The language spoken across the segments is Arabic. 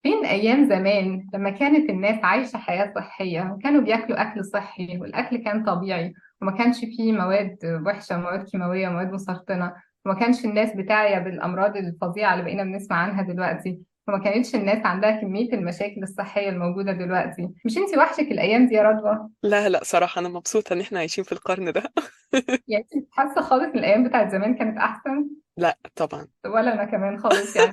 فين أيام زمان لما كانت الناس عايشة حياة صحية وكانوا بياكلوا أكل صحي والأكل كان طبيعي وما كانش فيه مواد وحشة ومواد كيماوية ومواد مسرطنة، وما كانش الناس بتاعية بالأمراض الفظيعة اللي بقينا بنسمع عنها دلوقتي، وما كانتش الناس عندها كمية المشاكل الصحية الموجودة دلوقتي. مش انتي وحشك الأيام دي يا رضوى؟ لا لا، صراحة أنا مبسوطة إن إحنا عايشين في القرن ده. يعني انتي حاسة خالص إن الأيام بتاعت زمان كانت أحسن؟ لا طبعا. ولا أنا كمان خالص يعني.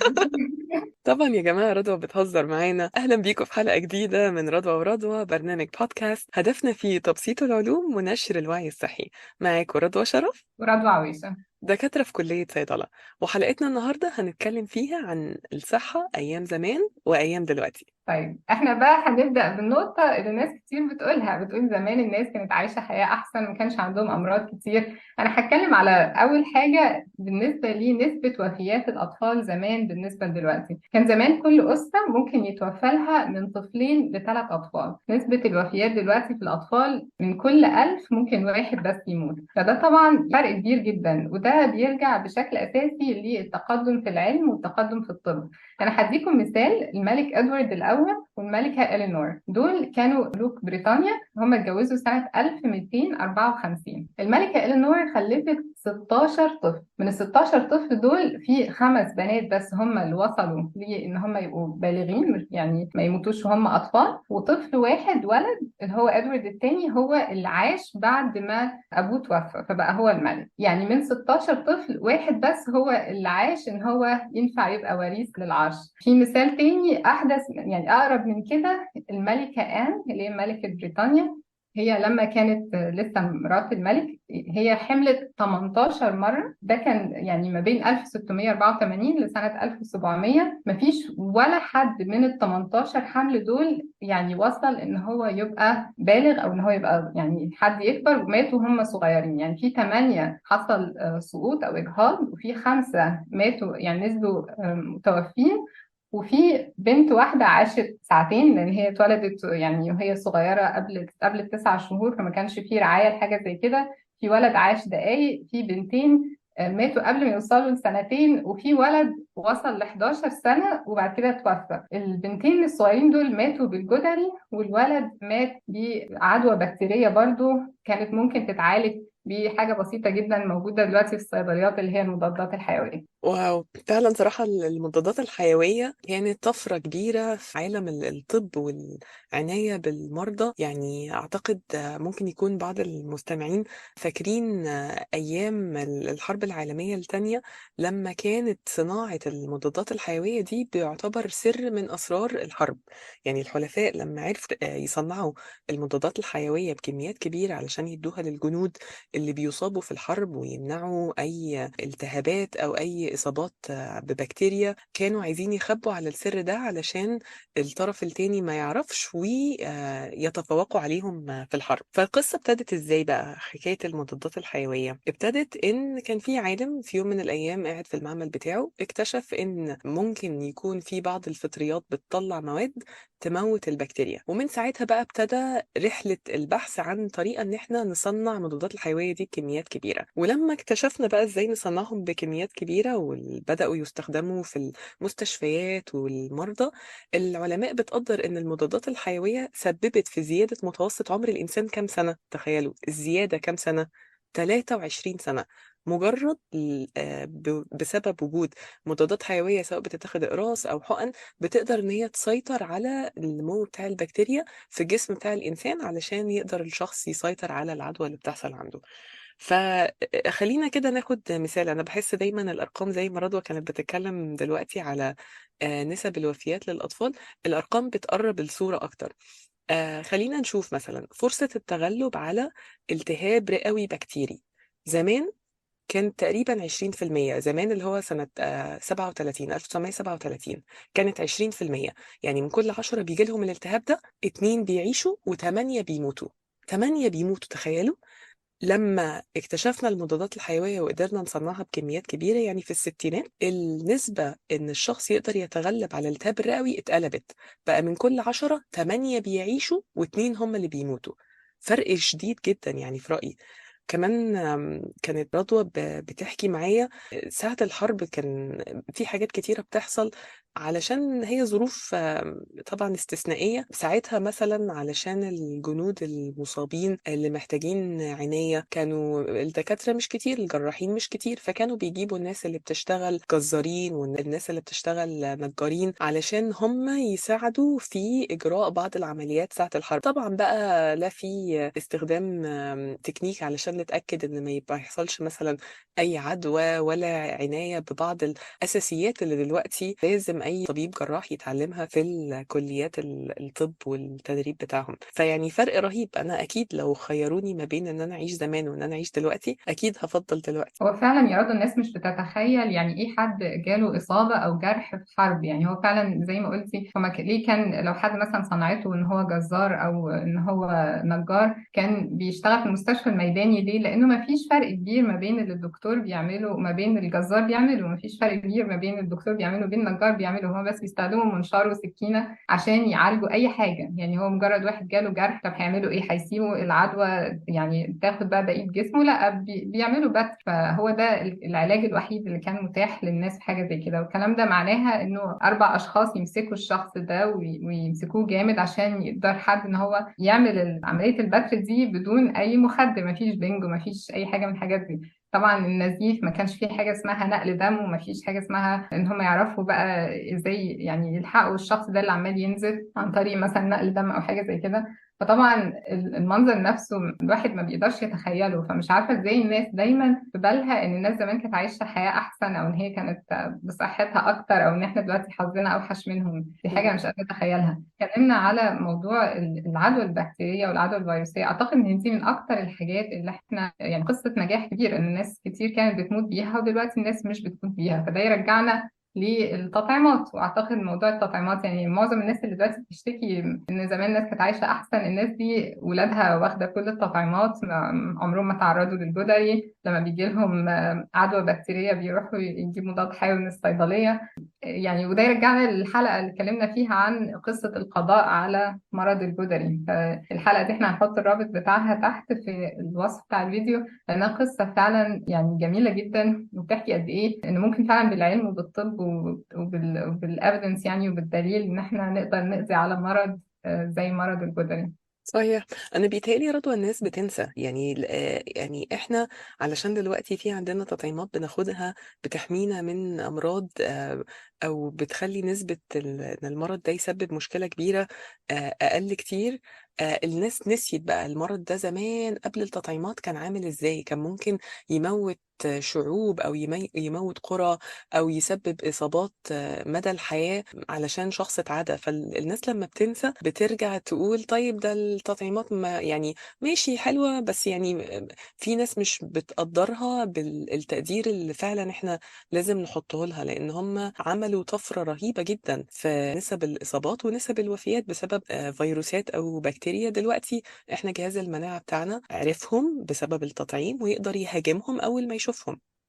طبعا يا جماعة، رضوى بتهزر معانا. أهلا بيكم في حلقة جديدة من رضوى ورضوى، برنامج بودكاست هدفنا فيه تبسيط العلوم ونشر الوعي الصحي. معاكم رضوى شرف، ورضوى عويشة. دكاترة في كلية صيدلة. وحلقتنا النهاردة هنتكلم فيها عن الصحة أيام زمان وأيام دلوقتي. طيب احنا بقى هنبدأ بالنقطة اللي ناس كتير بتقولها، بتقول زمان الناس كانت عايشة حياة أحسن، ما كانش عندهم أمراض كتير. أنا هتكلم على أول حاجة بالنسبة لي نسبة وفيات الأطفال زمان بالنسبة لدلوقتي. كان زمان كل أسرة ممكن يتوفى لها من طفلين لثلاث أطفال، نسبة الوفيات دلوقتي في الأطفال من كل 1000 ممكن واحد بس يموت، فده طبعا فرق كبير جدا، وده بيرجع بشكل أساسي للتقدم في العلم والتقدم في الطب. انا هديكم مثال: الملك ادوارد الاول والملكه الينور، دول كانوا ملوك بريطانيا، هم اتجوزوا سنه 1254. الملكه الينور خلفت 16 طفل، من ال 16 طفل دول في خمس بنات بس هم اللي وصلوا لان هم يبقوا بالغين، يعني ما يموتوش وهم اطفال، وطفل واحد ولد اللي هو ادوارد الثاني هو اللي عاش بعد ما ابوه توفى فبقى هو الملك. يعني من 16 طفل واحد بس هو اللي عاش ان هو ينفع يبقى وريث للعرش. في مثال تاني احدث يعني اقرب من كده، الملكة آن اللي هي ملكة بريطانيا، هي لما كانت لسه مرات الملك هي حملت 18 مرة. ده كان يعني ما بين 1684 لسنة 1700، مفيش ولا حد من ال 18 حمل دول يعني وصل ان هو يبقى بالغ او ان هو يبقى يعني حد يكبر، وماتوا هم صغيرين. يعني في 8 حصل سقوط او اجهاض، وفي 5 ماتوا يعني نزلوا متوفين، وفي بنت واحدة عاشت ساعتين لأن هي اتولدت يعني وهي صغيرة قبل ال9 شهور، فما كانش فيه رعاية لحاجة زي كده. في ولد عاش دقايق، في بنتين ماتوا قبل ما يوصلوا لسنتين، وفي ولد وصل ل 11 سنة وبعد كده توفى. البنتين الصغيرين دول ماتوا بالجدري، والولد مات بعدوى بكتيرية برضو كانت ممكن تتعالج بحاجة بسيطة جدا موجودة دلوقتي في الصيدليات اللي هي المضادات الحيوية. واو، فعلا صراحة المضادات الحيوية كانت طفرة كبيرة في عالم الطب والعناية بالمرضى. يعني أعتقد ممكن يكون بعض المستمعين فاكرين أيام الحرب العالمية الثانية، لما كانت صناعة المضادات الحيوية دي بيعتبر سر من أسرار الحرب. يعني الحلفاء لما عرفوا يصنعوا المضادات الحيوية بكميات كبيرة علشان يدوها للجنود اللي بيصابوا في الحرب ويمنعوا أي التهابات أو أي إصابات ببكتيريا، كانوا عايزين يخبوا على السر ده علشان الطرف التاني ما يعرفش ويتفوقوا عليهم في الحرب. فالقصة ابتدت إزاي بقى؟ حكاية المضادات الحيوية ابتدت إن كان في عالم في يوم من الأيام قاعد في المعمل بتاعه، اكتشف إن ممكن يكون في بعض الفطريات بتطلع مواد تموت البكتيريا. ومن ساعتها بقى ابتدى رحلة البحث عن طريقة ان احنا نصنع المضادات الحيوية دي بكميات كبيرة. ولما اكتشفنا بقى ازاي نصنعهم بكميات كبيرة وبدأوا يستخدموا في المستشفيات والمرضى، العلماء بتقدر ان المضادات الحيوية سببت في زيادة متوسط عمر الإنسان كام سنة؟ تخيلوا الزيادة كام سنة؟ 23 سنة. مجرد بسبب وجود مضادات حيوية، سواء بتتاخد إقراص أو حقن، بتقدر ان هي تسيطر على النمو بتاع البكتيريا في الجسم بتاع الانسان علشان يقدر الشخص يسيطر على العدوى اللي بتحصل عنده. فخلينا كده ناخد مثال. انا بحس دايما الارقام زي ما رضوى كانت بتتكلم دلوقتي على نسب الوفيات للاطفال، الارقام بتقرب الصورة اكتر. خلينا نشوف مثلا فرصة التغلب على التهاب رئوي بكتيري. زمان كانت تقريبا 20%. زمان اللي هو سنة 37، 1937 كانت 20%. يعني من كل 10 بيجي لهم الالتهاب ده، 2 بيعيشوا و8 بيموتوا. 8 بيموتوا، تخيلوا. لما اكتشفنا المضادات الحيوية وقدرنا نصنعها بكميات كبيرة، يعني في الستينات، النسبة إن الشخص يقدر يتغلب على الالتهاب الرئوي اتقلبت. بقى من كل 10 8 بيعيشوا و2 هم اللي بيموتوا. فرق شديد جدا يعني في رأيي. كمان كانت رضوى بتحكي معايا ساعة الحرب كان في حاجات كتيرة بتحصل علشان هي ظروف طبعا استثنائية ساعتها. مثلا علشان الجنود المصابين اللي محتاجين عناية كانوا الدكاترة مش كتير، الجراحين مش كتير، فكانوا بيجيبوا الناس اللي بتشتغل جزارين والناس اللي بتشتغل نجارين علشان هم يساعدوا في إجراء بعض العمليات ساعة الحرب. طبعا بقى لا في استخدام تكنيك علشان نتأكد إن ما يحصلش مثلا أي عدوى، ولا عناية ببعض الأساسيات اللي دلوقتي لازم أي طبيب جراح يتعلمها في الكليات الطب والتدريب بتاعهم. فيعني فرق رهيب. أنا أكيد لو خيروني ما بين إن أنا أعيش زمان وإن أنا أعيش دلوقتي أكيد هفضل دلوقتي. هو فعلا يا رضا الناس مش بتتخيل يعني ايه حد جاله إصابة أو جرح في حرب. يعني هو فعلا زي ما قلتي، هما ليه كان لو حد مثلا صنعته ان هو جزار أو ان هو نجار كان بيشتغل في المستشفى الميداني. ليه؟ لأنه ما فيش فرق كبير ما بين اللي الدكتور بيعمله وما بين الجزار بيعمله، وما فيش فرق كبير ما بين الدكتور بيعمله وبين النجار بيعمله. هما بس بيستخدموا منشار وسكينة عشان يعالجوا أي حاجة. يعني هو مجرد واحد جاله جرح، طب هيعملوا ايه؟ هيسيبوا العدوى يعني تاخد بقى بقية جسمه؟ لا، بيعملوا بس. فهو ده العلاج الوحيد اللي كان متاح للناس في حاجة زي كده. والكلام ده معناها انه 4 اشخاص يمسكوا الشخص ده ويمسكوه جامد عشان يقدر حد ان هو يعمل عملية البتر دي بدون اي مخدر. مفيش بنج ومفيش اي حاجة من الحاجات دي. طبعا النزيف ما كانش فيه حاجة اسمها نقل دم، وما فيش حاجة اسمها ان هم يعرفوا بقى ازاي يعني يلحقوا الشخص ده اللي عمال ينزف عن طريق مثلا نقل دم او حاجة زي كده. فطبعا المنظر نفسه الواحد ما بيقدرش يتخيله. فمش عارفة ازاي الناس دايما في بالها ان الناس زمان كانت عايشة حياة احسن، او ان هي كانت بصحتها اكتر، او ان احنا دلوقتي حظنا اوحش منهم. دي حاجة مش قادرة اتخيلها. اتكلمنا على موضوع العدوى البكتيرية والعدوى الفيروسية. اعتقد ان دي من اكتر الحاجات اللي احنا يعني قصة نجاح كبير، ان الناس كتير كانت بتموت بيها ودلوقتي الناس مش بتموت بيها. فده يرجعنا للتطعيمات. واعتقد موضوع التطعيمات يعني معظم الناس اللي دلوقتي بتشتكي ان زمان الناس كانت عايشه احسن، الناس دي ولادها واخده كل التطعيمات، عمرهم ما تعرضوا للجدري. لما بيجي لهم عدوى بكتيريه بيروحوا يجيبوا مضاد حيوي من الصيدليه. يعني وده يرجعنا للحلقه اللي اتكلمنا فيها عن قصه القضاء على مرض الجدري. فالحلقه دي احنا هنحط الرابط بتاعها تحت في الوصف بتاع الفيديو، لأنها قصة فعلا يعني جميلة جدا، وبتحكي قد إيه إن ممكن فعلا بالعلم وبالطب وبالإيفيدنس يعني وبالدليل إن إحنا نقدر نقضي على مرض زي مرض الجدري. صحيح. انا بيتهيألي رضوى الناس بتنسى يعني يعني احنا علشان دلوقتي في عندنا تطعيمات بناخدها بتحمينا من امراض او بتخلي نسبة ان المرض ده يسبب مشكلة كبيرة اقل كتير. الناس نسيت بقى المرض ده زمان قبل التطعيمات كان عامل ازاي. كان ممكن يموت شعوب او يموت قرى او يسبب اصابات مدى الحياة علشان شخص اتعدى. فالناس لما بتنسى بترجع تقول طيب ده التطعيمات ما يعني ماشي حلوة، بس يعني في ناس مش بتقدرها بالتقدير اللي فعلا احنا لازم نحطه لها، لان هم عملوا طفرة رهيبة جدا في نسب الإصابات ونسب الوفيات بسبب فيروسات أو بكتيريا. دلوقتي احنا جهاز المناعة بتاعنا عرفهم بسبب التطعيم ويقدر يهاجمهم أول ما يشوفهم.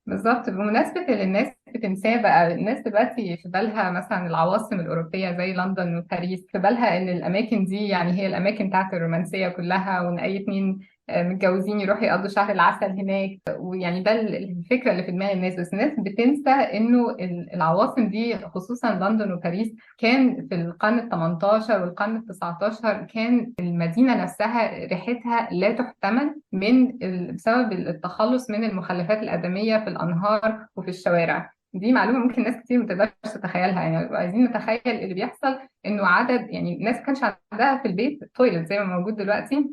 بالظبط. بمناسبة اللي الناس بتنساه بقى، الناس دلوقتي في بالها مثلا العواصم الأوروبية زي لندن وباريس، في بالها إن الأماكن دي يعني هي الأماكن بتاعت الرومانسية كلها، وإن أي اتنين متجوزين يروحوا يقضوا شهر العسل هناك. ويعني ده الفكرة اللي في دماغ الناس. بس الناس بتنسى إنه العواصم دي خصوصا لندن وباريس كان في القرن ال 18 والقرن ال 19 كان المدينة نفسها ريحتها لا تحتمل بسبب التخلص من المخلفات الآدمية في الأنهار وفي الشوارع. دي معلومة ممكن ناس كتير ما تقدرش تتخيلها. يعني عايزين نتخيل اللي بيحصل، إنه عدد يعني الناس ما كانش عندها في البيت تويلت زي ما موجود دلوقتي.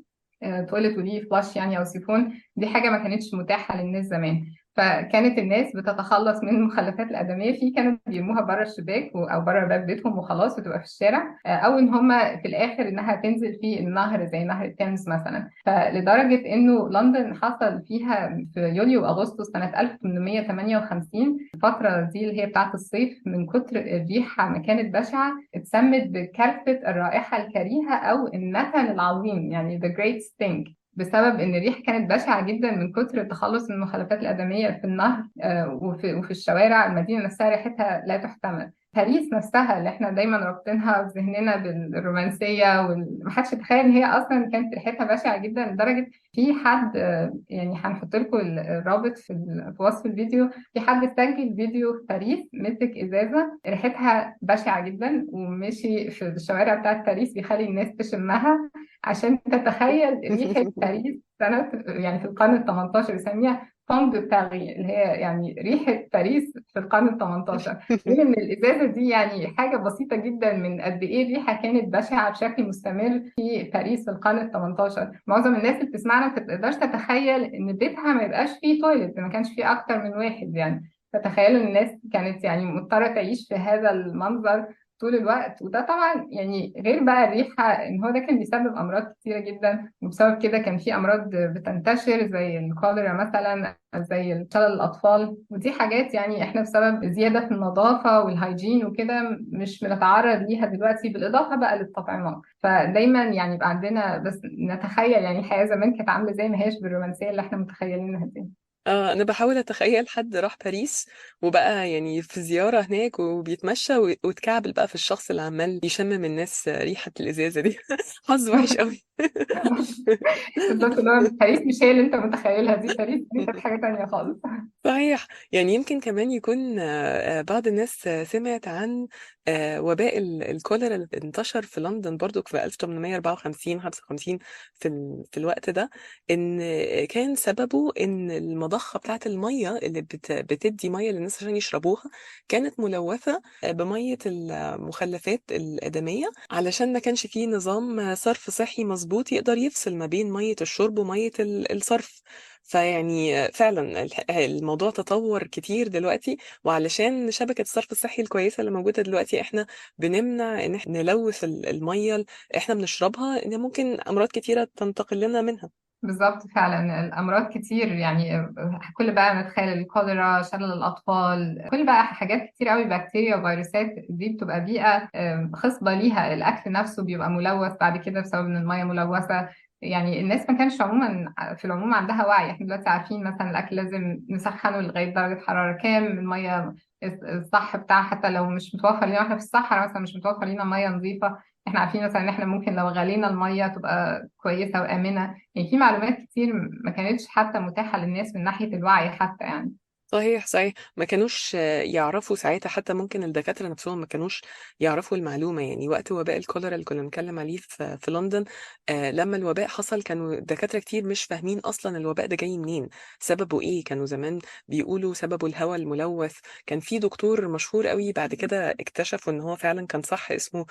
تويلت وليه فلاش يعني أو سيفون. دي حاجة ما كانتش متاحة للناس زمان. فكانت الناس بتتخلص من المخلفات الآدمية فيه، كانوا بيرموها بره الشباك أو بره باب بيتهم وخلاص وتبقى في الشارع، أو إن هما في الآخر إنها تنزل في النهر زي نهر التيمز مثلا. فلدرجة إنه لندن حصل فيها في يوليو وأغسطس سنة 1858، الفترة دي اللي هي بتاعة الصيف، من كتر الريحة ما كانت بشعة اتسمت بكرفة الرائحة الكريهة أو النتن العظيم، يعني the great stink. بسبب ان الريحه كانت بشعه جدا من كتر التخلص من المخلفات الادميه في النهر، وفي الشوارع. المدينه نفسها ريحتها لا تحتمل. باريس نفسها اللي احنا دايما رابطينها في ذهننا بالرومانسيه، ومحدش يتخيل ان هي اصلا كانت ريحتها بشعه جدا لدرجه في حد، يعني هنحط لكم الرابط في وصف الفيديو. في حد سجل فيديو في باريس مسك ازازه ريحتها بشعه جدا ومشي في الشوارع بتاعت باريس بيخلي الناس تشمها، عشان تتخيل ريحه باريس سنه، يعني في القرن ال 18. بيسميها فوند بتاعي، اللي هي يعني ريحه باريس في القرن ال 18. غير ان الازازه دي يعني حاجه بسيطه جدا من قد ايه الريحه كانت بشعه بشكل مستمر في باريس في القرن ال 18. معظم الناس اللي بتسمعنا ما تقدرش تتخيل ان بيتها ما يبقاش فيه تويلت، ما كانش فيه اكتر من واحد يعني. فتخيلوا ان الناس كانت يعني مضطره تعيش في هذا المنظر طول الوقت. وده طبعا يعني غير بقى الريحه، ان هو ده كان بيسبب امراض كتيره جدا، وبسبب كده كان في امراض بتنتشر زي الكوليرا مثلا، زي شلل الأطفال. ودي حاجات يعني احنا بسبب زيادة في النظافة والهيجين وكده مش بنتعرض ليها دلوقتي، بالإضافة بقى للتطعيمات. فدايما يعني يبقى عندنا بس نتخيل يعني الحياة زمان كانت عاملة ازاي، ما هيش بالرومانسية اللي احنا متخيلينها دي. انا بحاول اتخيل حد راح باريس وبقى يعني في زيارة هناك وبيتمشى واتكعبل بقى في الشخص اللي عمال يشمم الناس ريحة الإزازة دي. حظ وحش قوي. بالظبط، اللي هو باريس مش هي اللي انت متخيلها دي، باريس دي كانت حاجة تانية خالص. صحيح. يعني يمكن كمان يكون بعض الناس سمعت عن وباء الكوليرا اللي انتشر في لندن برضو في 1854 55 في الوقت ده، ان كان سببه ان المضخة بتاعت المية اللي بتدي مية للناس عشان يشربوها كانت ملوثة بمية المخلفات الآدمية، علشان ما كانش فيه نظام صرف صحي مظبوط يقدر يفصل ما بين مية الشرب ومية الصرف. فيعني فعلا الموضوع تطور كتير دلوقتي، وعلشان شبكة الصرف الصحي الكويسة اللي موجودة دلوقتي احنا بنمنع ان احنا نلوث المية اللي احنا بنشربها، ان ممكن امراض كتيرة تنتقل لنا منها. بالظبط، فعلا الامراض كتير يعني. كل بقى نتخيل الكوليرا، شلل الاطفال، كل بقى حاجات كتير قوي، بكتيريا وفيروسات دي بتبقى بيئه خصبه ليها. الاكل نفسه بيبقى ملوث بعد كده بسبب ان الميه ملوثه. يعني الناس ما كانش عموما في العموم عندها وعي. احنا دلوقتي عارفين مثلا الاكل لازم نسخنه لغايه درجه حراره كام، الميه الصح بتاعها حتى لو مش متوفر لنا احنا في الصحراء مثلا، مش متوفر لنا ميه نظيفه. احنا عارفين مثلا ان احنا ممكن لو غلينا الميه تبقى كويسه وامنه. يعني في معلومات كتير ما كانتش حتى متاحة للناس من ناحية الوعي حتى يعني. صحيح صحيح. ما كانوش يعرفوا ساعتها، حتى ممكن الدكاترة نفسهم ما كانوش يعرفوا المعلومة. يعني وقت وباء الكوليرا اللي كنا بنتكلم عليه في لندن، لما الوباء حصل كانوا دكاترة كتير مش فاهمين أصلا الوباء ده جاي منين، سببه إيه. كانوا زمان بيقولوا سببه الهواء الملوث. كان في دكتور مشهور قوي بعد كده اكتشفوا إن هو فعلا كان صح، اسمه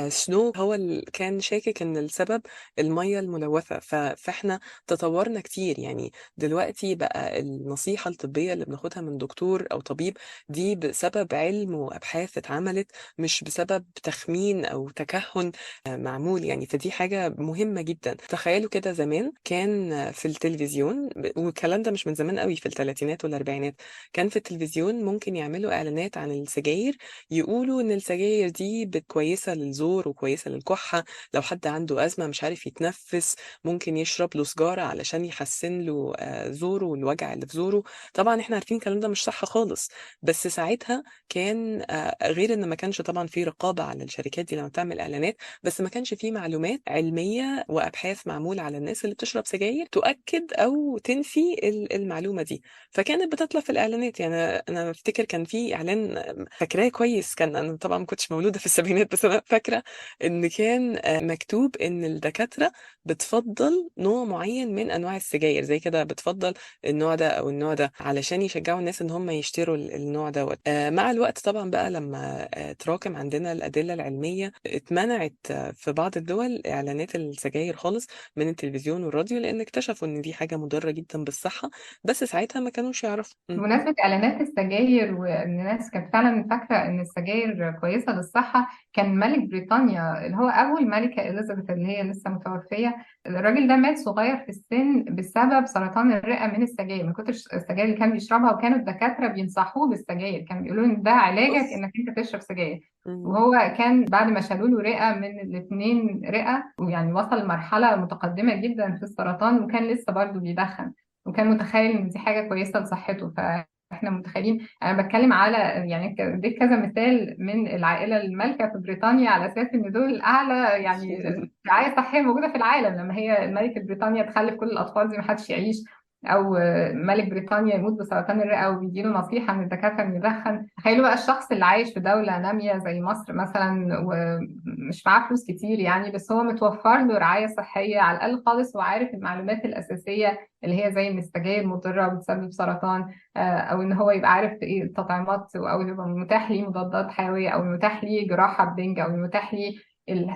سنو، هو اللي كان شاكك إن السبب المية الملوثة. فإحنا تطورنا كتير. يعني دلوقتي بقى النصيحة الطبية اللي بناخدها من دكتور أو طبيب دي بسبب علم وأبحاث اتعملت، مش بسبب تخمين أو تكهن معمول. يعني فدي حاجة مهمة جدا. تخيلوا كده زمان كان في التلفزيون، والكلام ده مش من زمان قوي، في الثلاثينات والأربعينات كان في التلفزيون ممكن يعملوا إعلانات عن السجاير، يقولوا إن السجاير دي كويسة للزور وكويسة للكحة. لو حد عنده أزمة مش عارف يتنفس ممكن يشرب له سجارة علشان يحسن له زوره والوجع اللي في زوره. طبعا احنا عارفين الكلام ده مش صح خالص، بس ساعتها كان غير ان ما كانش طبعا في رقابة على الشركات دي لما بتعمل اعلانات، بس ما كانش في معلومات علمية وابحاث معمولة على الناس اللي بتشرب سجاير تؤكد او تنفي المعلومة دي. فكانت بتطلع في الاعلانات. يعني انا افتكر كان في اعلان فاكراه كويس، كان انا طبعا ما كنتش مولودة في السبعينات بس انا فاكرة ان كان مكتوب ان الدكاترة بتفضل نوع معين من انواع السجاير، زي كده بتفضل النوع ده او النوع ده علشان يشجعوا الناس ان هم يشتروا النوع دوت. مع الوقت طبعا بقى لما تراكم عندنا الادله العلميه اتمنعت في بعض الدول اعلانات السجاير خالص من التلفزيون والراديو، لان اكتشفوا ان دي حاجه مضره جدا بالصحه، بس ساعتها ما كانوش يعرفوا. بمناسبة إعلانات السجاير، وإن الناس كانت فعلا فاكرة إن السجاير كويسة للصحة، كان ملك بريطانيا اللي هو أول ملكة إليزابيث اللي هي لسه متوفية، الراجل ده مات صغير في السن بسبب سرطان الرئة من السجاير، من كتر السجاير اللي كان بيشربها. يشربها، وكانوا الدكاترة بينصحوه بالسجاير، كانوا بيقولوا ان ده علاجك اوف. انك انت تشرب سجاير. مم. وهو كان بعد ما شالوا له رئة من الاتنين رئة، ويعني وصل لمرحلة متقدمة جدا في السرطان، وكان لسه برضه بيدخن، وكان متخيل ان دي حاجة كويسة لصحته. فاحنا متخيلين، انا بتكلم على يعني اديت كذا مثال من العائلة المالكة في بريطانيا على اساس ان دول اعلى يعني رعاية صحية موجودة في العالم. لما هي ملكة بريطانيا تخلف كل الاطفال دي محدش يعيش، او ملك بريطانيا يموت بسرطان الرئه وبيديله نصيحه من الدكاتره انه يدخن، تخيلوا بقى الشخص اللي عايش في دوله ناميه زي مصر مثلا ومش معاه فلوس كتير يعني، بس هو متوفر له رعايه صحيه على الاقل خالص، وعارف المعلومات الاساسيه اللي هي زي ان السجاير مضره وبتسبب سرطان، او ان هو يبقى عارف ايه التطعيمات، او يبقى متاح ليه مضادات حيويه، او متاح ليه جراحه بدنج، او متاح ليه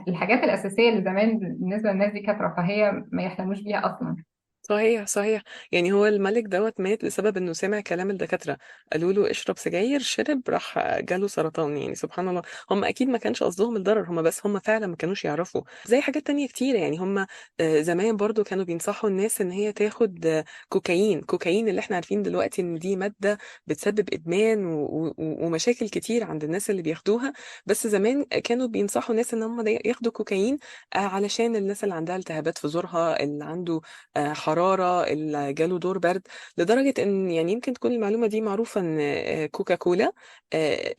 الحاجات الاساسيه اللي زمان بالنسبه للناس دي كانت رفاهيه ما يحلموش بيها اصلا. صحيح صحيح. يعني هو الملك دوت مات بسبب انه سمع كلام الدكاترة، قالوا له اشرب سجاير، شرب، راح جاله سرطان. يعني سبحان الله، هم اكيد ما كانش قصدهم الضرر، هم بس هم فعلا ما كانوش يعرفوا. زي حاجات تانية كتير يعني هم زمان برضو كانوا بينصحوا الناس ان هي تاخد كوكايين. كوكايين اللي احنا عارفين دلوقتي ان دي مادة بتسبب ادمان ومشاكل كتير عند الناس اللي بياخدوها. بس زمان كانوا بينصحوا الناس ان هم ياخدوا كوكايين علشان الناس اللي عندها التهابات في زورها، اللي عنده حرارة، اللي جاله دور برد. لدرجة ان يعني يمكن تكون المعلومة دي معروفة ان كوكا كولا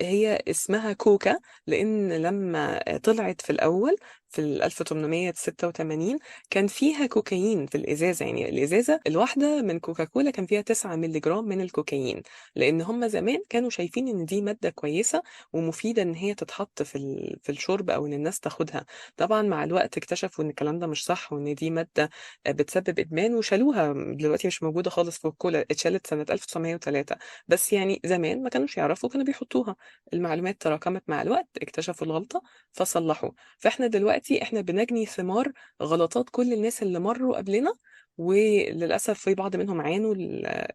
هي اسمها كوكا لان لما طلعت في الاول في ال 1886 كان فيها كوكايين في الازازه. يعني الازازه الواحده من كوكاكولا كان فيها 9 مللي جرام من الكوكايين، لان هم زمان كانوا شايفين ان دي ماده كويسه ومفيده ان هي تتحط في الشرب او ان الناس تاخدها. طبعا مع الوقت اكتشفوا ان الكلام ده مش صح، وان دي ماده بتسبب ادمان، وشالوها دلوقتي مش موجوده خالص في الكولا، اتشالت سنه 1903. بس يعني زمان ما كانوش يعرفوا، كانوا بيحطوها. المعلومات تراكمت مع الوقت، اكتشفوا الغلطه فصلحوا. فاحنا دلوقتي احنا بنجني ثمار غلطات كل الناس اللي مروا قبلنا، وللاسف في بعض منهم عانوا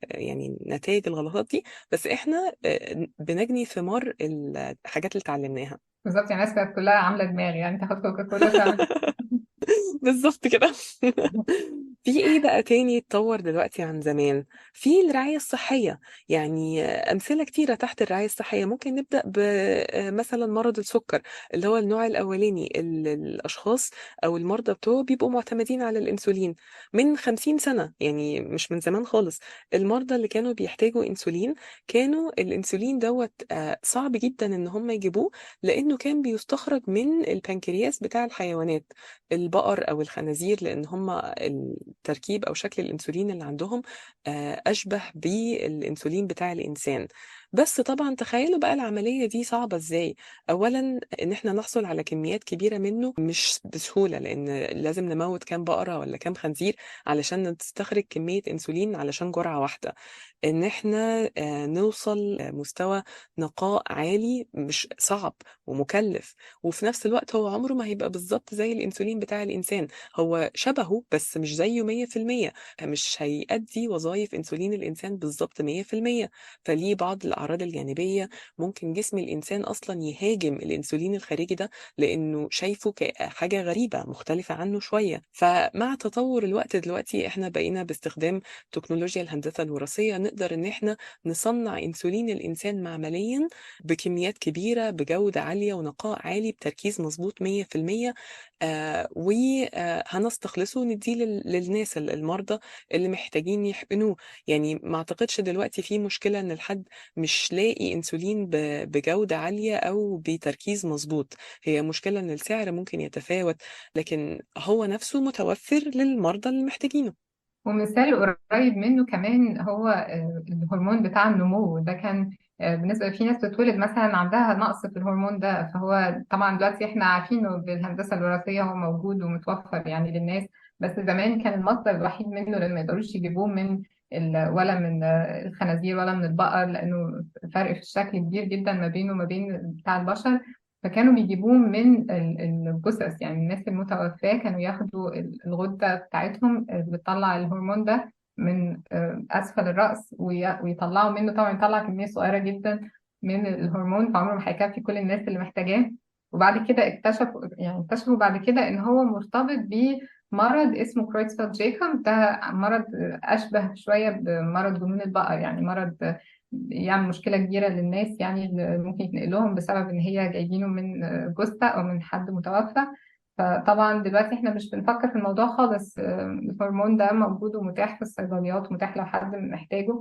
يعني نتائج الغلطات دي. بس احنا بنجني ثمار الحاجات اللي اتعلمناها. بالظبط، يعني الناس كانت كلها عامله دماغ، يعني تاخد كوكاكولا تعمل. بالظبط كده. في ايه بقى تاني اتطور دلوقتي عن زمان؟ في الرعاية الصحية. يعني أمثلة كتيرة تحت الرعاية الصحية. ممكن نبدأ بمثلا مرض السكر، اللي هو النوع الأولاني. الأشخاص أو المرضى بتوعه بيبقوا معتمدين على الأنسولين من 50 سنة، يعني مش من زمان خالص. المرضى اللي كانوا بيحتاجوا أنسولين، كانوا الأنسولين دوت صعب جدا إن هم يجيبوه، لأنه كان بيستخرج من البنكرياس بتاع الحيوانات، البقر او الخنازير، لان هم التركيب او شكل الانسولين اللي عندهم اشبه بالانسولين بتاع الانسان. بس طبعا تخيلوا بقى العملية دي صعبة ازاي. اولا ان احنا نحصل على كميات كبيرة منه مش بسهولة، لان لازم نموت كام بقرة ولا كام خنزير علشان نستخرج كمية انسولين علشان جرعة واحدة. ان احنا نوصل مستوى نقاء عالي مش صعب ومكلف. وفي نفس الوقت هو عمره ما هيبقى بالظبط زي الانسولين بتاع الانسان، هو شبهه بس مش زيه 100%. مش هيأدي وظائف انسولين الانسان بالظبط 100%. فليه بعض الاعراض الجانبية، ممكن جسم الانسان اصلا يهاجم الانسولين الخارجي ده لانه شايفه كحاجة غريبة مختلفة عنه شوية. فمع تطور الوقت دلوقتي احنا بقينا باستخدام تكنولوجيا الهندسة الوراثية نقدر ان احنا نصنع انسولين الانسان معمليا بكميات كبيرة بجودة عالية ونقاء عالي بتركيز مظبوط 100%. وهنستخلصه ونديه للناس المرضى اللي محتاجين يحقنوه. يعني ما اعتقدش دلوقتي في مشكلة ان الحد مش لاقي انسولين بجودة عالية او بتركيز مظبوط. هي مشكلة ان السعر ممكن يتفاوت، لكن هو نفسه متوفر للمرضى اللي محتاجينه. ومثال قريب منه كمان هو الهرمون بتاع النمو ده. كان بالنسبة في ناس بتتولد مثلا عندها نقص في الهرمون ده، فهو طبعا دلوقتي احنا عارفينه بالهندسة الوراثية هو موجود ومتوفر يعني للناس. بس زمان كان المصدر الوحيد منه لأن ما يقدروش يجيبوه من ولا من الخنازير ولا من البقر، لأنه فرق في الشكل كبير جدا ما بينه وما بين بتاع البشر. فكانوا بيجيبوه من الجثث، يعني الناس المتوفاة كانوا ياخدوا الغدة بتاعتهم اللي بتطلع الهرمون ده من أسفل الرأس، ويطلعوا منه، طبعا يطلع كمية صغيرة جدا من الهرمون، فعمره ما هيكفي كل الناس اللي محتاجاه. وبعد كده اكتشفوا بعد كده إن هو مرتبط مرض اسمه كرويتسفيلد جيكوب. ده مرض أشبه شوية بمرض جنون البقر، يعني مرض يعمل مشكلة كبيرة للناس، يعني اللي ممكن يتنقلهم بسبب إن هي جايبينه من جثة أو من حد متوفى. فطبعا دلوقتي احنا مش بنفكر في الموضوع خالص. الهرمون ده موجود ومتاح في الصيدليات، متاح لو حد محتاجه.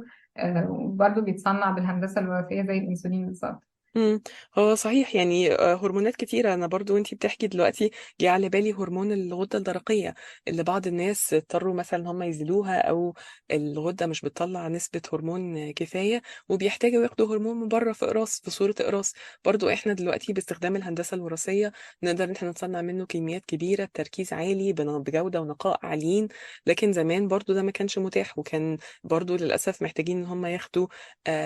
وبرضه بيتصنع بالهندسة الوراثية زي الأنسولين بالظبط. مم. هو صحيح يعني هرمونات كتيرة. أنا برضو وانتي بتحكي دلوقتي جه على بالي هرمون الغدة الدرقية، اللي بعض الناس اضطروا مثلا ان هم يزيلوها، أو الغدة مش بتطلع نسبة هرمون كفاية وبيحتاجوا ياخدوا هرمون من بره في إقراص، في صورة إقراص. برضو احنا دلوقتي باستخدام الهندسة الوراثية نقدر ان احنا نصنع منه كميات كبيرة بتركيز عالي بجودة ونقاء عاليين. لكن زمان برضو ده ما كانش متاح، وكان برضو للأسف محتاجين ان هم ياخدوا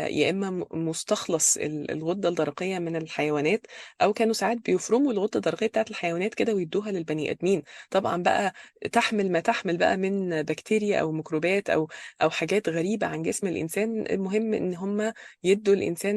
يا اما مستخلص الغده الدرقيه من الحيوانات، او كانوا ساعات بيفرموا الغده الدرقيه بتاعت الحيوانات كده ويدوها للبني ادمين. طبعا بقى تحمل ما تحمل بقى من بكتيريا او ميكروبات او حاجات غريبه عن جسم الانسان. المهم ان هم يدوا الانسان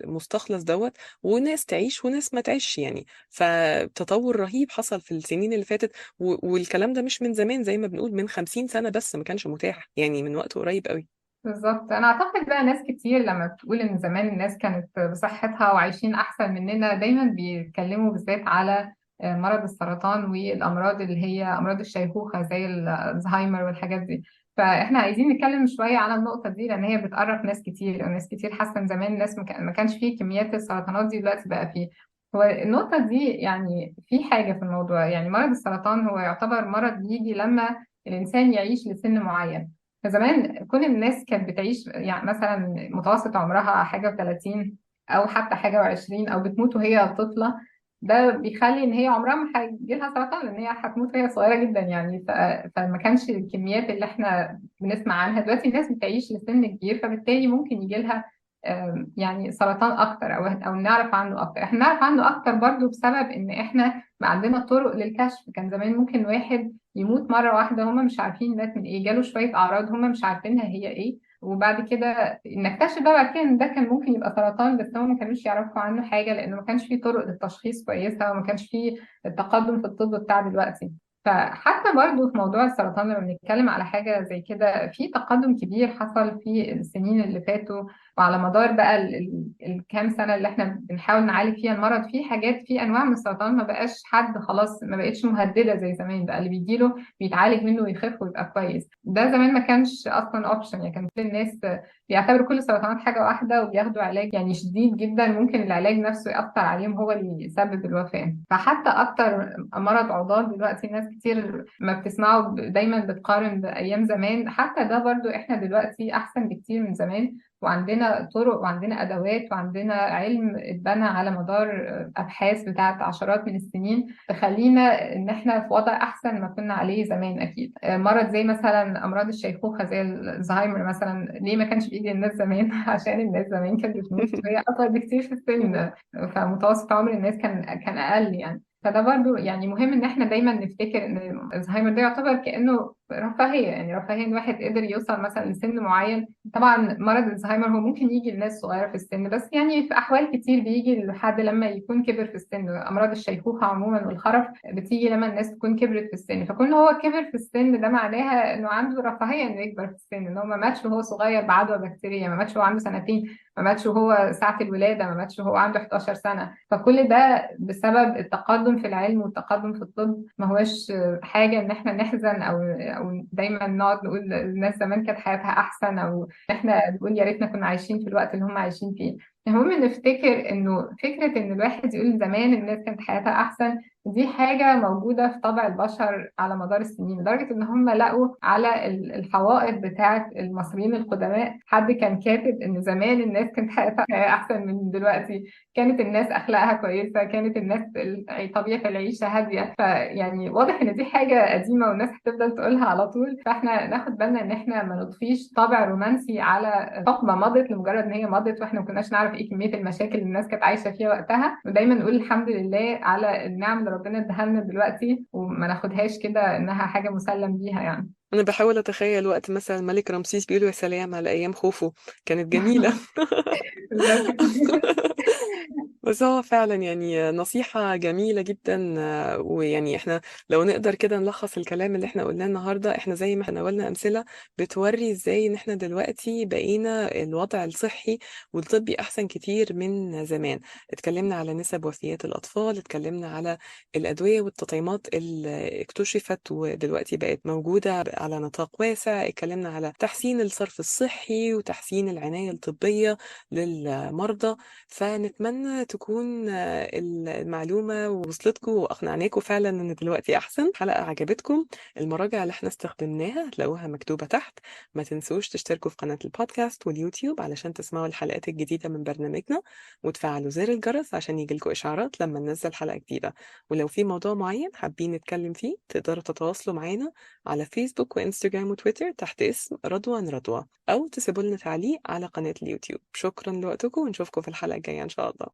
المستخلص دوت، وناس تعيش وناس ما تعيش يعني. فتطور رهيب حصل في السنين اللي فاتت، والكلام ده مش من زمان، زي ما بنقول من 50 سنه بس ما كانش متاح، يعني من وقت قريب قوي. بالظبط. انا اعتقد بقى ناس كتير لما بتقول ان زمان الناس كانت بصحتها وعايشين احسن مننا، دايما بيتكلموا بالذات على مرض السرطان والامراض اللي هي امراض الشيخوخه زي الزهايمر والحاجات دي. فاحنا عايزين نتكلم شويه على النقطه دي، لان هي بتقرق ناس كتير. وناس كتير حاسه ان زمان الناس ما كانش فيه كميات السرطانات دي، دلوقتي بقى فيه. هو النقطه دي يعني في حاجه في الموضوع، يعني مرض السرطان هو يعتبر مرض بيجي لما الانسان يعيش لسن معين. فزمان كل الناس كانت بتعيش يعني مثلا متوسط عمرها حاجة و30، أو حتى حاجة و20، أو بتموت وهي طفلة. ده بيخلي إن هي عمرها ما هيجيلها سرطان، لأن هي هتموت وهي صغيرة جدا يعني. فما كانش الكميات اللي إحنا بنسمع عنها. دلوقتي الناس بتعيش لسن كبير، فبالتالي ممكن يجيلها يعني سرطان أكتر، أو نعرف عنه أكتر. إحنا نعرف عنه أكتر برضو بسبب إن إحنا بقى عندنا طرق للكشف. كان زمان ممكن واحد يموت مرة واحدة هما مش عارفين مات من ايه، جاله شوية أعراض هما مش عارفينها هي ايه، وبعد كده نكتشف بقى بعد كده ان ده كان ممكن يبقى سرطان، بس هما ما كانوش يعرفوا عنه حاجة لأنه ما كانش فيه طرق للتشخيص كويسة، وما كانش فيه التقدم في الطب بتاع دلوقتي. فحتى برضو في موضوع السرطان لما بنتكلم على حاجة زي كده، في تقدم كبير حصل في السنين اللي فاتوا. وعلى مدار بقى الكام سنة اللي احنا بنحاول نعالج فيها المرض، في حاجات، في أنواع من السرطان ما بقاش حد خلاص، ما بقتش مهددة زي زمان. بقى اللي بيجيله بيتعالج منه ويخف ويبقى كويس. ده زمان ما كانش اصلا اوبشن، يعني كان كل الناس بيعتبروا كل السرطانات حاجه واحده وبياخدوا علاج يعني شديد جدا، ممكن العلاج نفسه ياثر عليهم، هو اللي يسبب الوفاه. فحتى اكتر مرض عضال دلوقتي ناس كتير ما بتسمعه دايما بتقارن بايام زمان. حتى ده برضو احنا دلوقتي احسن بكتير من زمان، وعندنا طرق وعندنا ادوات وعندنا علم اتبنى على مدار ابحاث بتاعت عشرات من السنين تخلينا ان احنا في وضع احسن ما كنا عليه زمان اكيد. مرض زي مثلا امراض الشيخوخه زي الزهايمر مثلا، ليه ما كانش بايد الناس زمان؟ عشان الناس زمان كانت بتموت وهي اصغر بكتير في السن، فمتوسط عمر الناس كان اقل يعني. فده برضو يعني مهم ان احنا دايما نفتكر ان الزهايمر ده يعتبر كانه رفاهيه، يعني رفاهيه ان واحد قدر يوصل مثلا لسن معين. طبعا مرض الزهايمر هو ممكن يجي لناس صغيره في السن، بس يعني في احوال كتير بيجي لحد لما يكون كبر في السن. امراض الشيخوخه عموما والخرف بتيجي لما الناس تكون كبرت في السن. فكون هو كبر في السن ده معناها انه عنده رفاهيه انه يكبر في السن، ان هو ما ماتش وهو صغير بعدوى بكتيريا، ما ماتش وهو عنده سنتين، ما ماتش وهو ساعه الولاده، ما ماتش وهو عنده 11 سنه. فكل ده بسبب التقدم في العلم والتقدم في الطب. ما هوش حاجه ان احنا نحزن او دايما نقعد نقول الناس زمان كانت حياتها احسن، او احنا نقول يا ريتنا كنا عايشين في الوقت اللي هم عايشين فيه. المهم نفتكر انه فكرة ان الواحد يقول زمان الناس كانت حياتها احسن، دي حاجة موجودة في طبع البشر على مدار السنين، لدرجة ان هم لقوا على الحوائط بتاعة المصريين القدماء حد كان كاتب ان زمان الناس كانت حياتها احسن من دلوقتي. كانت الناس اخلاقها كويسة، كانت الناس طبيعة العيشة هادية. فيعني واضح ان دي حاجة قديمة والناس هتفضل تقولها على طول. فاحنا ناخد بالنا ان احنا ما نضفيش طابع رومانسي على حقبة مضت لمجرد ان هي مضت، واحنا ما كناش نعرف ايه كمية المشاكل اللي الناس كانت عايشة فيها وقتها. ودايما نقول الحمد لله على النعم اللي ربنا اداها لنا دلوقتي، وما ناخدهاش كده انها حاجة مسلم بيها يعني. انا بحاول اتخيل وقت مثلا الملك رمسيس بيقولوا يا سلام على ايام خوفو، كانت جميله. بالظبط كده. بس هو فعلا يعني نصيحة جميلة جدا. ويعني احنا لو نقدر كده نلخص الكلام اللي احنا قلناه النهاردة، احنا زي ما احنا قلنا أمثلة بتوري ازاي ان احنا دلوقتي بقينا الوضع الصحي والطبي أحسن كتير من زمان. اتكلمنا على نسب وفيات الأطفال، اتكلمنا على الأدوية والتطعيمات اللي اكتشفت ودلوقتي بقت موجودة على نطاق واسع، اتكلمنا على تحسين الصرف الصحي وتحسين العناية الطبية للمرضى. فنتمنى تكون المعلومة وصلتكم وأقنعناكم فعلا إن دلوقتي أحسن. حلقة عجبتكم، المراجع اللي احنا استخدمناها هتلاقوها مكتوبة تحت. ما تنسوش تشتركوا في قناة البودكاست واليوتيوب علشان تسمعوا الحلقات الجديدة من برنامجنا، وتفعلوا زر الجرس عشان يجيلكوا إشعارات لما ننزل حلقة جديدة. ولو في موضوع معين حابين نتكلم فيه تقدروا تتواصلوا معانا على فيسبوك وإنستجرام وتويتر تحت اسم رضوى، أو تسيبوا لنا تعليق على قناة اليوتيوب. شكرا لوقتكم ونشوفكم في الحلقة الجاية إن شاء الله.